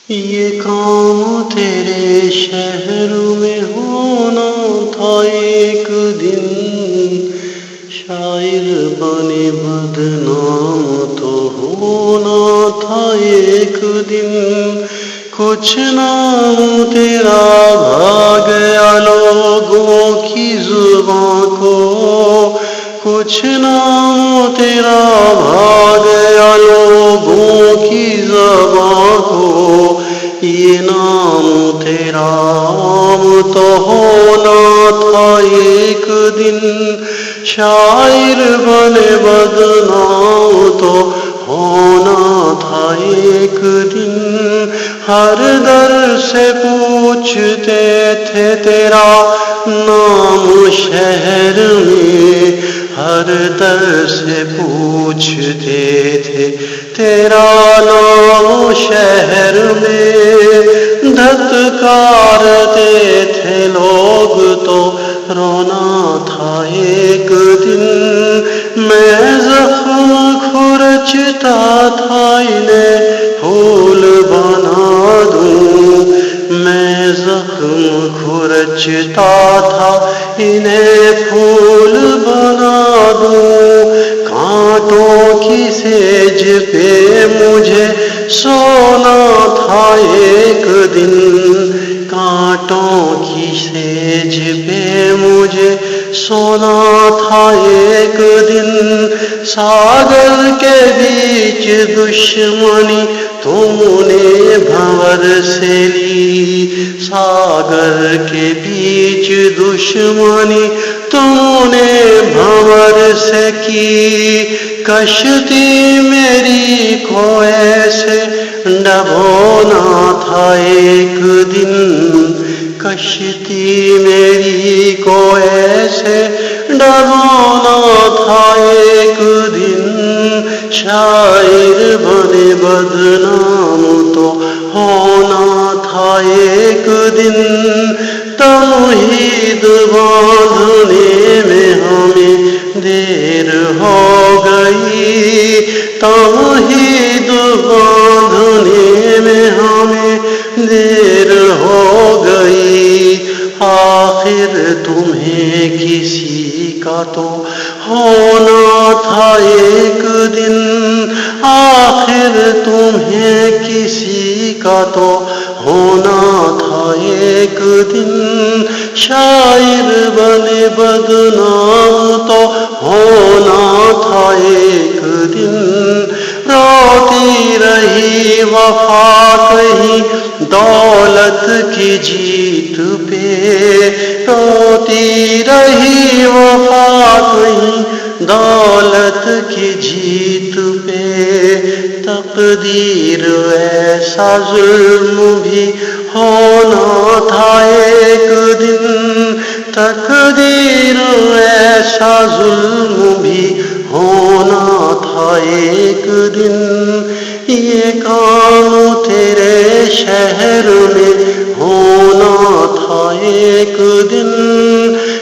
یہ کام تیرے شہر میں ہونا تھا ایک دن، شاعر بنے بدنام تو ہونا تھا ایک دن۔ کچھ نام تیرا بھا گیا لوگوں کی زباں کو، کچھ نام تیرا بھا گیا لوگوں کی زباں کو۔ یہ نام تیرا عام تو ہونا تھا ایک دن، شاعر بنے بدنام تو ہونا تھا ایک دن۔ ہر در سے پوچھتے تھے تیرا نام شہر میں، ہر در سے پوچھتے تھے تیرا نام شہر میں۔ دھتکارتے تھے لوگ تو رونا تھا ایک دن، میں زخم کھرچتا تھا انہیں پھول بنا دوں، میں زخم کھرچتا تھا انہیں پھول بنا دوں۔ کانٹوں کی سیج پہ مجھے سونا تھا ایک دن، کانٹوں کی سیج پہ مجھے سونا تھا ایک دن۔ ساگر کے بیچ دشمنی تم نے بھنور سے لی، ساگر کے بیچ دشمنی تم نے بھنور سے کی۔ کشتی میری کو ایسے ڈبونا تھا ایک دن، کشتی میری کو ایسے ڈبونا تھا ایک دن۔ شاعر بنے بدنام تو ہونا تھا ایک دن، توحید باندھنے میں ہمیں دیر ہو گئی، توحید باندھنے میں ہمیں دیر ہو گئی۔ آخر تمہیں کسی کا تو ہونا تھا ایک دن، آخر تمہیں کسی کا تو ہونا تھا ایک دن۔ شاعر بنے بدنام تو ہونا تھا ایک دن۔ روتی رہی وفا کہیں دولت کی جیت پہ، روتی رہی وفا کہیں دولت کی جیت پہ۔ تقدیر ایسا ظلم بھی ہونا تھا ایک دن، تقدیر ایسا ظلم بھی ہونا تھا ایک دن۔ یہ کام تیرے شہر میں ہونا تھا ایک دن،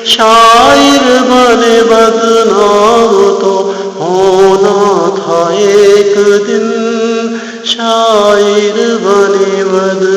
شاعر بنے بدنام تو ہونا تھا ایک دن، شاعر بنے بدنام۔